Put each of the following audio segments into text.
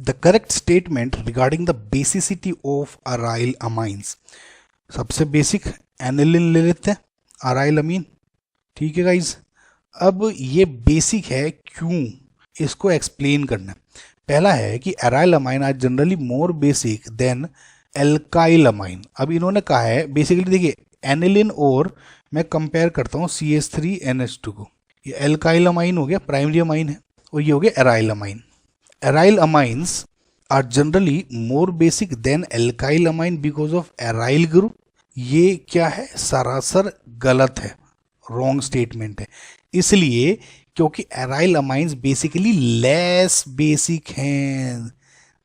The correct statement regarding the basicity of aryl amines. सबसे basic aniline ले लेते हैं, अराइल अमीन। ठीक है गाइज, अब ये बेसिक है, क्यों इसको एक्सप्लेन करना है। पहला है कि aryl amine are generally more basic than alkyl amine. अब इन्होंने कहा है बेसिकली, देखिए एनिलिन और मैं कंपेयर करता हूँ CH3NH2 को, ये एल्काइल अमाइन हो गया, प्राइमरी अमाइन है, और ये हो गया aryl amine. Aryl amines are generally more basic than alkyl amine because of aryl group. ये क्या है, सरासर गलत है, रॉन्ग स्टेटमेंट है। इसलिए क्योंकि aryl amines basically less basic हैं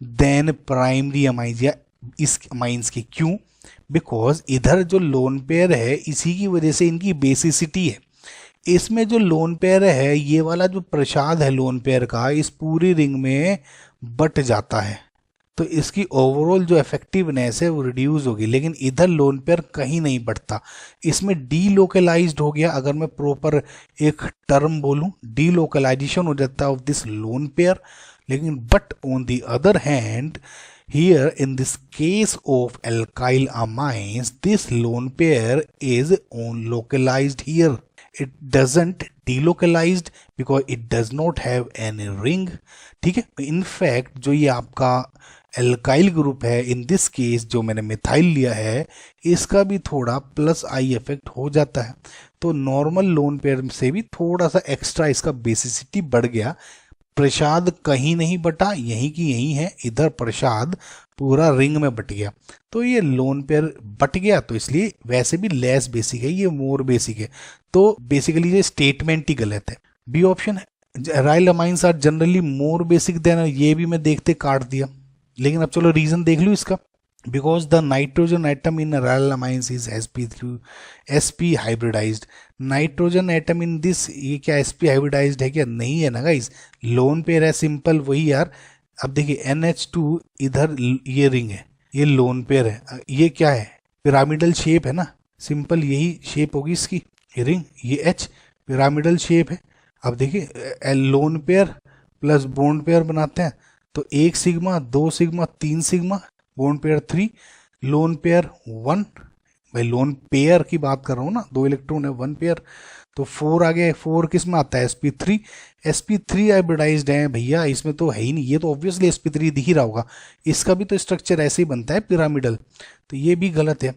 देन प्राइमरी अमाइंस या इस अमाइंस के। क्यों? बिकॉज इधर जो लोन पेयर है इसी की वजह से इनकी बेसिसिटी है। इसमें जो लोन पेयर है, ये वाला जो प्रसाद है लोन पेयर का, इस पूरी रिंग में बट जाता है, तो इसकी ओवरऑल जो इफेक्टिवनेस है वो रिड्यूस होगी। लेकिन इधर लोन पेयर कहीं नहीं बढ़ता, इसमें डीलोकलाइज्ड हो गया। अगर मैं प्रॉपर एक टर्म बोलूं, डीलोकलाइजेशन हो जाता है ऑफ दिस लोन पेयर। लेकिन but on the other hand, here in this case of alkyl amines, this lone pair is on localized here. It doesn't delocalized because it does not have any ring. ठीक है, in fact जो ये आपका alkyl group है, in this case जो मैंने methyl लिया है, इसका भी थोड़ा प्लस आई इफेक्ट हो जाता है। तो नॉर्मल लोन पेयर से भी थोड़ा सा एक्स्ट्रा इसका बेसिसिटी बढ़ गया। प्रसाद कहीं नहीं बटा, यहीं की यहीं है, इधर प्रसाद पूरा रिंग में बट गया, तो ये लोन पेयर बट गया, तो इसलिए वैसे भी लेस बेसिक है, ये मोर बेसिक है। तो बेसिकली ये स्टेटमेंट ही गलत है। बी ऑप्शन है, aryl amines are generally more basic than, ये भी मैं देखते काट दिया। लेकिन अब चलो रीजन देख लूँ इसका। Because the nitrogen atom in aryl amines is sp hybridised. Nitrogen atom in this, ये क्या sp हाइब्रिडाइज्ड है क्या? नहीं है ना गाइस, लोन पेयर है सिंपल वही यार। अब देखिए NH2 इधर ये रिंग है, ये लोन पेयर है, ये क्या है, पिरामिडल शेप है ना, सिंपल यही शेप होगी इसकी, ये रिंग, ये H पिरामिडल शेप है। अब देखिए lone pair plus bond pair बनाते हैं, तो 1 sigma 2 sigma 3 sigma, bond pair 3, lone pair 1। भाई लोन पेयर की बात कर रहा हूँ ना, 2 इलेक्ट्रॉन है 1 पेयर, तो 4 आ गया। 4 किस में आता है? sp3। sp3 हाइब्रिडाइज्ड है भैया, इसमें तो है ही नहीं, ये तो ऑब्वियसली sp3 दिख ही रहा होगा। इसका भी तो स्ट्रक्चर ऐसे ही बनता है पिरामिडल, तो ये भी गलत है।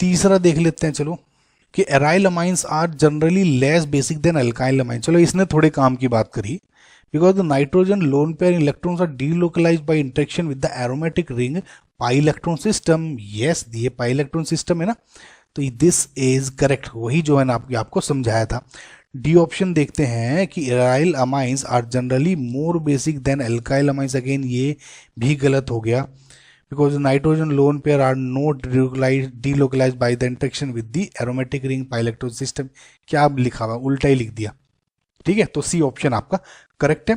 तीसरा देख लेते हैं चलो, कि aryl amines are generally less basic than alkyl amine. चलो इसने थोड़े काम की बात करी। Because the nitrogen lone pair electrons are delocalised by interaction with the aromatic ring pi electron system. Yes, ये पाई इलेक्ट्रॉन सिस्टम है ना, तो दिस इज करेक्ट, वही जो है ना आपको समझाया था। डी ऑप्शन देखते हैं कि aryl amines are generally more basic than alkyl amines. Again ये भी गलत हो गया, because nitrogen lone pair are not delocalised by the interaction with the aromatic ring pi electron system. क्या लिखा हुआ, उल्टा ही लिख दिया। ठीक है, तो सी ऑप्शन आपका करेक्ट है।